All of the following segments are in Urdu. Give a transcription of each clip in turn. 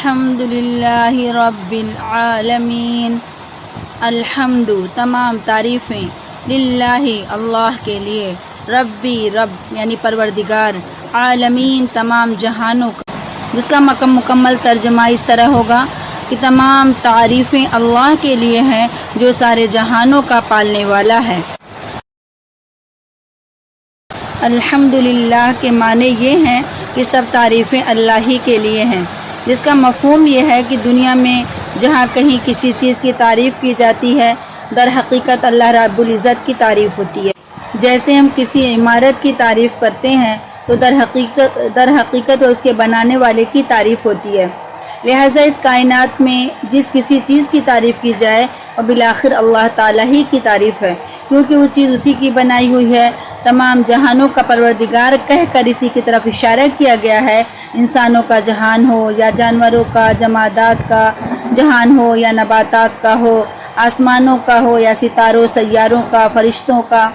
الحمد للہ رب العالمین۔ الحمد تمام تعریفیں، للہ اللہ کے لیے، ربی رب یعنی پروردگار، عالمین تمام جہانوں کا، جس کا مکمل ترجمہ اس طرح ہوگا کہ تمام تعریفیں اللہ کے لیے ہیں جو سارے جہانوں کا پالنے والا ہے۔ الحمدللہ کے معنی یہ ہیں کہ سب تعریفیں اللہ ہی کے لیے ہیں، جس کا مفہوم یہ ہے کہ دنیا میں جہاں کہیں کسی چیز کی تعریف کی جاتی ہے، در حقیقت اللہ رب العزت کی تعریف ہوتی ہے۔ جیسے ہم کسی عمارت کی تعریف کرتے ہیں تو در حقیقت اس کے بنانے والے کی تعریف ہوتی ہے۔ لہٰذا اس کائنات میں جس کسی چیز کی تعریف کی جائے اور بالآخر اللہ تعالیٰ ہی کی تعریف ہے، کیونکہ وہ چیز اسی کی بنائی ہوئی ہے۔ تمام جہانوں کا پروردگار کہہ کر اسی کی طرف اشارہ کیا گیا ہے، انسانوں کا جہان ہو یا جانوروں کا، جمادات کا جہان ہو یا نباتات کا ہو، آسمانوں کا ہو یا ستاروں سیاروں کا، فرشتوں کا۔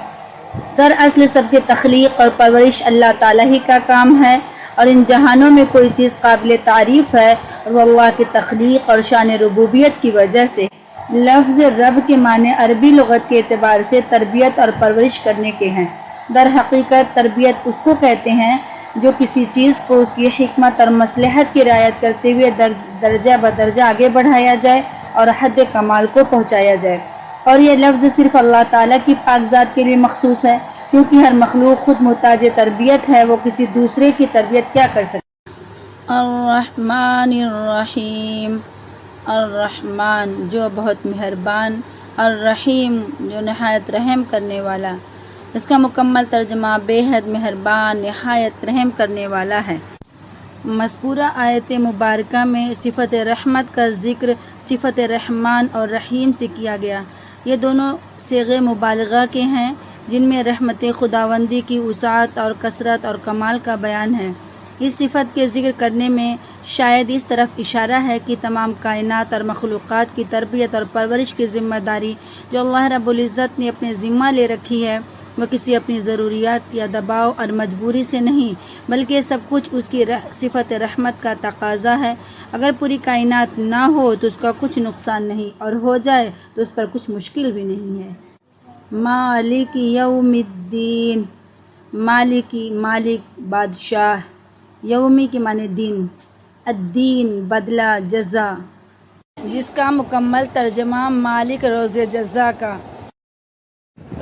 دراصل سب کے تخلیق اور پرورش اللہ تعالیٰ ہی کا کام ہے، اور ان جہانوں میں کوئی چیز قابل تعریف ہے اور وہ اللہ کی تخلیق اور شان ربوبیت کی وجہ سے۔ لفظ رب کے معنی عربی لغت کے اعتبار سے تربیت اور پرورش کرنے کے ہیں۔ در حقیقت تربیت اس کو کہتے ہیں جو کسی چیز کو اس کی حکمت اور مصلحت کی رعایت کرتے ہوئے درجہ بدرجہ آگے بڑھایا جائے اور حد کمال کو پہنچایا جائے، اور یہ لفظ صرف اللہ تعالیٰ کی پاک ذات کے لیے مخصوص ہے، کیونکہ ہر مخلوق خود محتاج تربیت ہے، وہ کسی دوسرے کی تربیت کیا کر سکتا۔ الرحمن الرحیم، الرحمن جو بہت مہربان، الرحیم جو نہایت رحم کرنے والا۔ اس کا مکمل ترجمہ بے حد مہربان، نہایت رحم کرنے والا ہے۔ مذکورہ آیت مبارکہ میں صفت رحمت کا ذکر صفت رحمان اور رحیم سے کیا گیا۔ یہ دونوں صیغے مبالغہ کے ہیں جن میں رحمت خداوندی کی وسعت اور کثرت اور کمال کا بیان ہے۔ اس صفت کے ذکر کرنے میں شاید اس طرف اشارہ ہے کہ تمام کائنات اور مخلوقات کی تربیت اور پرورش کی ذمہ داری جو اللہ رب العزت نے اپنے ذمہ لے رکھی ہے، وہ کسی اپنی ضروریات یا دباؤ اور مجبوری سے نہیں، بلکہ سب کچھ اس کی صفت رحمت کا تقاضا ہے۔ اگر پوری کائنات نہ ہو تو اس کا کچھ نقصان نہیں، اور ہو جائے تو اس پر کچھ مشکل بھی نہیں ہے۔ مالک یوم الدین، مالکی مالک بادشاہ، یومی کے معنی دن، الدین بدلہ جزا، جس کا مکمل ترجمہ مالک روز جزا کا۔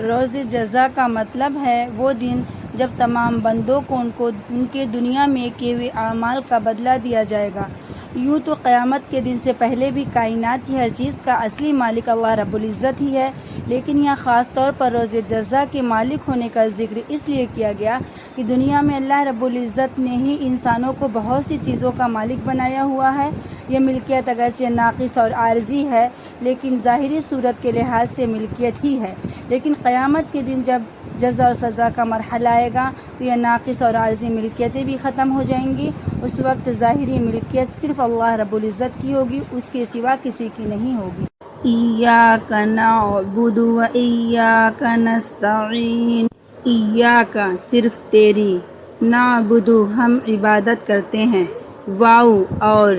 روز جزا کا مطلب ہے وہ دن جب تمام بندوں کو ان کے دنیا میں کیے ہوئے اعمال کا بدلہ دیا جائے گا۔ یوں تو قیامت کے دن سے پہلے بھی کائنات کی ہر چیز کا اصلی مالک اللہ رب العزت ہی ہے، لیکن یہاں خاص طور پر روز جزا کے مالک ہونے کا ذکر اس لیے کیا گیا کہ دنیا میں اللہ رب العزت نے ہی انسانوں کو بہت سی چیزوں کا مالک بنایا ہوا ہے۔ یہ ملکیت اگرچہ ناقص اور عارضی ہے، لیکن ظاہری صورت کے لحاظ سے ملکیت ہی ہے، لیکن قیامت کے دن جب جزا اور سزا کا مرحلہ آئے گا تو یہ ناقص اور عارضی ملکیتیں بھی ختم ہو جائیں گی۔ اس وقت ظاہری ملکیت صرف اللہ رب العزت کی ہوگی، اس کے سوا کسی کی نہیں ہوگی۔ ایاک نعبد و ایاک نستعین، ایاک صرف تیری، نعبد ہم عبادت کرتے ہیں، واو اور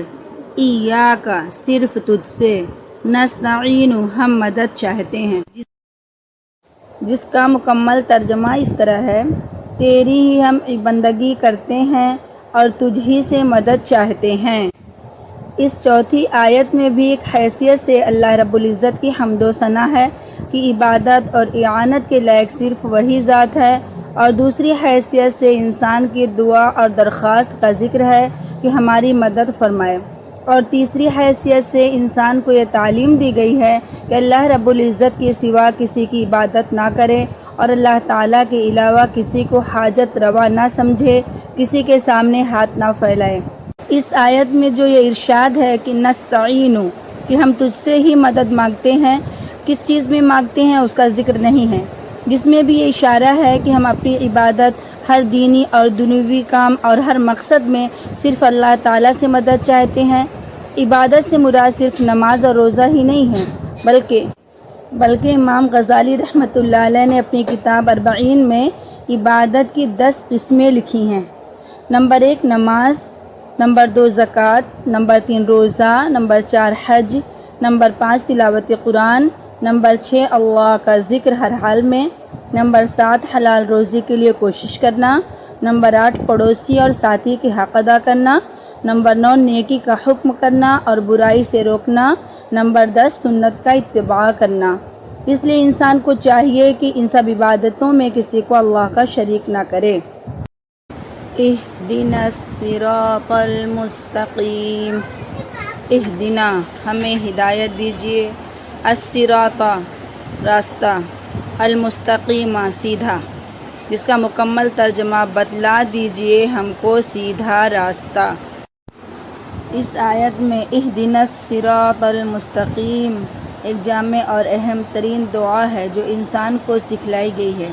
ایاک صرف تجھ سے، نستعین ہم مدد چاہتے ہیں، جس کا مکمل ترجمہ اس طرح ہے، تیری ہی ہم بندگی کرتے ہیں اور تجھ ہی سے مدد چاہتے ہیں۔ اس چوتھی آیت میں بھی ایک حیثیت سے اللہ رب العزت کی حمد و ثنا ہے کہ عبادت اور اعانت کے لائق صرف وہی ذات ہے، اور دوسری حیثیت سے انسان کی دعا اور درخواست کا ذکر ہے کہ ہماری مدد فرمائے، اور تیسری حیثیت سے انسان کو یہ تعلیم دی گئی ہے کہ اللہ رب العزت کے سوا کسی کی عبادت نہ کرے اور اللہ تعالیٰ کے علاوہ کسی کو حاجت روا نہ سمجھے، کسی کے سامنے ہاتھ نہ پھیلائے۔ اس آیت میں جو یہ ارشاد ہے کہ نستعین، کہ ہم تجھ سے ہی مدد مانگتے ہیں، کس چیز میں مانگتے ہیں اس کا ذکر نہیں ہے، جس میں بھی یہ اشارہ ہے کہ ہم اپنی عبادت ہر دینی اور دنیوی کام اور ہر مقصد میں صرف اللہ تعالیٰ سے مدد چاہتے ہیں۔ عبادت سے مراد صرف نماز اور روزہ ہی نہیں ہے، بلکہ امام غزالی رحمۃ اللہ علیہ نے اپنی کتاب اربعین میں عبادت کی 10 قسمیں لکھی ہیں۔ نمبر 1 نماز، نمبر 2 زکوٰۃ، نمبر 3 روزہ، نمبر 4 حج، نمبر 5 تلاوت قرآن، نمبر 6 اللہ کا ذکر ہر حال میں، نمبر 7 حلال روزی کے لیے کوشش کرنا، نمبر 8 پڑوسی اور ساتھی کے حق ادا کرنا، نمبر 9 نیکی کا حکم کرنا اور برائی سے روکنا، نمبر 10 سنت کا اتباع کرنا۔ اس لیے انسان کو چاہیے کہ ان سب عبادتوں میں کسی کو اللہ کا شریک نہ کرے۔ اہدنا الصراط المستقیم، اہدنا ہمیں ہدایت دیجیے، الصراط راستہ، المستقیم سیدھا، جس کا مکمل ترجمہ بتلا دیجیے ہم کو سیدھا راستہ۔ اس آیت میں اہدنا الصراط المستقیم ایک جامع اور اہم ترین دعا ہے جو انسان کو سکھلائی گئی ہے،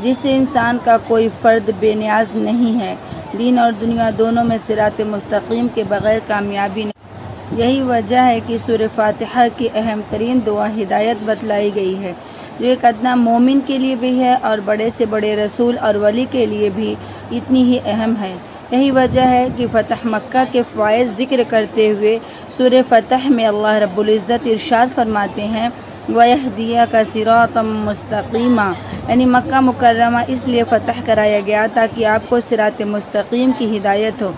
جس سے انسان کا کوئی فرد بے نیاز نہیں ہے۔ دین اور دنیا دونوں میں صراط مستقیم کے بغیر کامیابی نہیں۔ یہی وجہ ہے کہ سورہ فاتحہ کی اہم ترین دعا ہدایت بتلائی گئی ہے، جو ایک ادنا مومن کے لیے بھی ہے اور بڑے سے بڑے رسول اور ولی کے لیے بھی اتنی ہی اہم ہے۔ یہی وجہ ہے کہ فتح مکہ کے فوائد ذکر کرتے ہوئے سورہ فتح میں اللہ رب العزت ارشاد فرماتے ہیں وَيَهْدِيَكَ صِرَاطًا مُسْتَقِيمًا، یعنی مکہ مکرمہ اس لیے فتح کرایا گیا تاکہ آپ کو صراط مستقیم کی ہدایت ہو،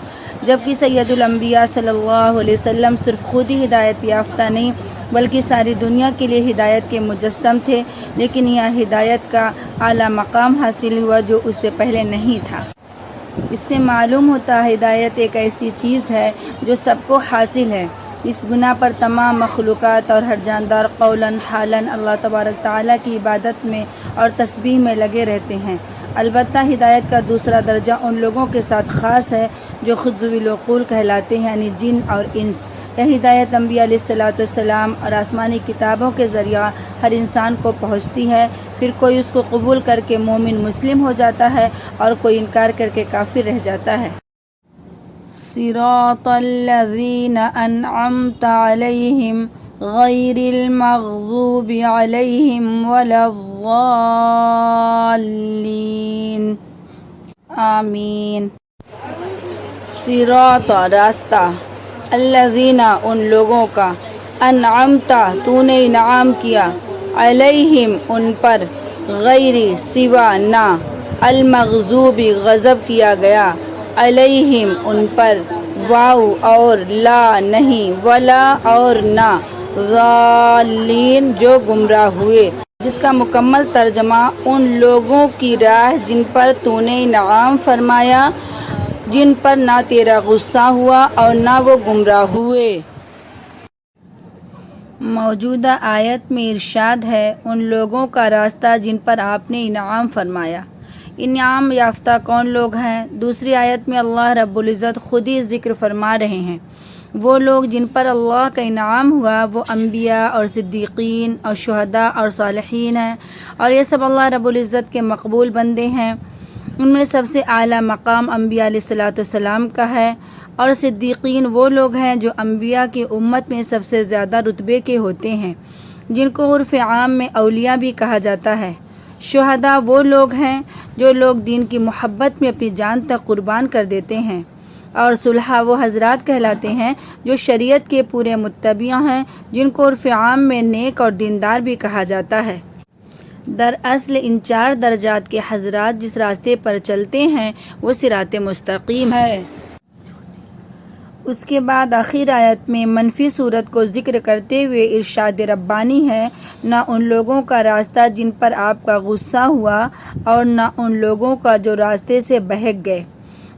جبکہ سید الانبیاء صلی اللہ علیہ وسلم صرف خود ہی ہدایت یافتہ نہیں بلکہ ساری دنیا کے لیے ہدایت کے مجسم تھے، لیکن یہ ہدایت کا اعلیٰ مقام حاصل ہوا جو اس سے پہلے نہیں تھا۔ اس سے معلوم ہوتا ہے ہدایت ایک ایسی چیز ہے جو سب کو حاصل ہے۔ اس بنا پر تمام مخلوقات اور ہر جاندار قولاً حالاً اللہ تبارک تعالیٰ کی عبادت میں اور تسبیح میں لگے رہتے ہیں۔ البتہ ہدایت کا دوسرا درجہ ان لوگوں کے ساتھ خاص ہے جو خود ذوی العقول کہلاتے ہیں، یعنی جن اور انس۔ یہ ہدایت انبیاء علیہ السلام اور آسمانی کتابوں کے ذریعہ ہر انسان کو پہنچتی ہے، پھر کوئی اس کو قبول کر کے مومن مسلم ہو جاتا ہے اور کوئی انکار کر کے کافر رہ جاتا ہے۔ صراط الذین انعمت علیہم غیر المغضوب علیہم ولا الضالین، آمین۔ صراط راستہ، الذین ان لوگوں کا، انعمت تو نے انعام کیا، علیہم ان پر، غیر سوا نہ، المغضوب غضب کیا گیا، علیہم ان پر، واو اور لا نہیں، ولا اور نہ، ضالین جو گمراہ ہوئے، جس کا مکمل ترجمہ ان لوگوں کی راہ جن پر تو نے انعام فرمایا، جن پر نہ تیرا غصہ ہوا اور نہ وہ گمراہ ہوئے۔ موجودہ آیت میں ارشاد ہے ان لوگوں کا راستہ جن پر آپ نے انعام فرمایا۔ انعام یافتہ کون لوگ ہیں؟ دوسری آیت میں اللہ رب العزت خود ہی ذکر فرما رہے ہیں۔ وہ لوگ جن پر اللہ کا انعام ہوا وہ انبیاء اور صدیقین اور شہداء اور صالحین ہیں، اور یہ سب اللہ رب العزت کے مقبول بندے ہیں۔ ان میں سب سے اعلیٰ مقام انبیاء علیہ السلام کا ہے، اور صدیقین وہ لوگ ہیں جو انبیاء کی امت میں سب سے زیادہ رتبے کے ہوتے ہیں، جن کو عرف عام میں اولیاء بھی کہا جاتا ہے۔ شہداء وہ لوگ ہیں جو لوگ دین کی محبت میں اپنی جان تک قربان کر دیتے ہیں، اور صلحاء وہ حضرات کہلاتے ہیں جو شریعت کے پورے متبع ہیں، جن کو عرف عام میں نیک اور دیندار بھی کہا جاتا ہے۔ دراصل ان 4 درجات کے حضرات جس راستے پر چلتے ہیں وہ صراط مستقیم ہے۔ اس کے بعد آخر آیت میں منفی صورت کو ذکر کرتے ہوئے ارشاد ربانی ہے نہ ان لوگوں کا راستہ جن پر آپ کا غصہ ہوا اور نہ ان لوگوں کا جو راستے سے بہک گئے۔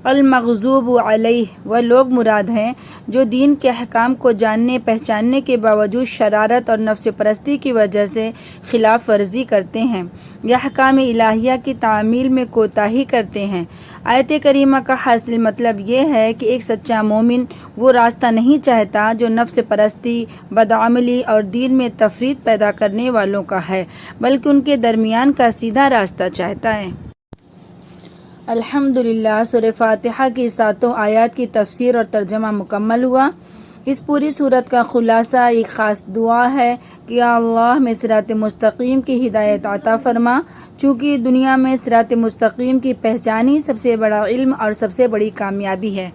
المغضوب علیہ وہ لوگ مراد ہیں جو دین کے احکام کو جاننے پہچاننے کے باوجود شرارت اور نفس پرستی کی وجہ سے خلاف ورزی کرتے ہیں یا احکام الہیہ کی تعمیل میں کوتاہی کرتے ہیں۔ آیت کریمہ کا حاصل مطلب یہ ہے کہ ایک سچا مومن وہ راستہ نہیں چاہتا جو نفس پرستی، بدعملی اور دین میں تفریط پیدا کرنے والوں کا ہے، بلکہ ان کے درمیان کا سیدھا راستہ چاہتا ہے۔ الحمدللہ سورہ فاتحہ کی 7 آیات کی تفسیر اور ترجمہ مکمل ہوا۔ اس پوری سورت کا خلاصہ ایک خاص دعا ہے کہ یا اللہ میں صراط مستقیم کی ہدایت عطا فرما، چونکہ دنیا میں صراط مستقیم کی پہچان ہی سب سے بڑا علم اور سب سے بڑی کامیابی ہے۔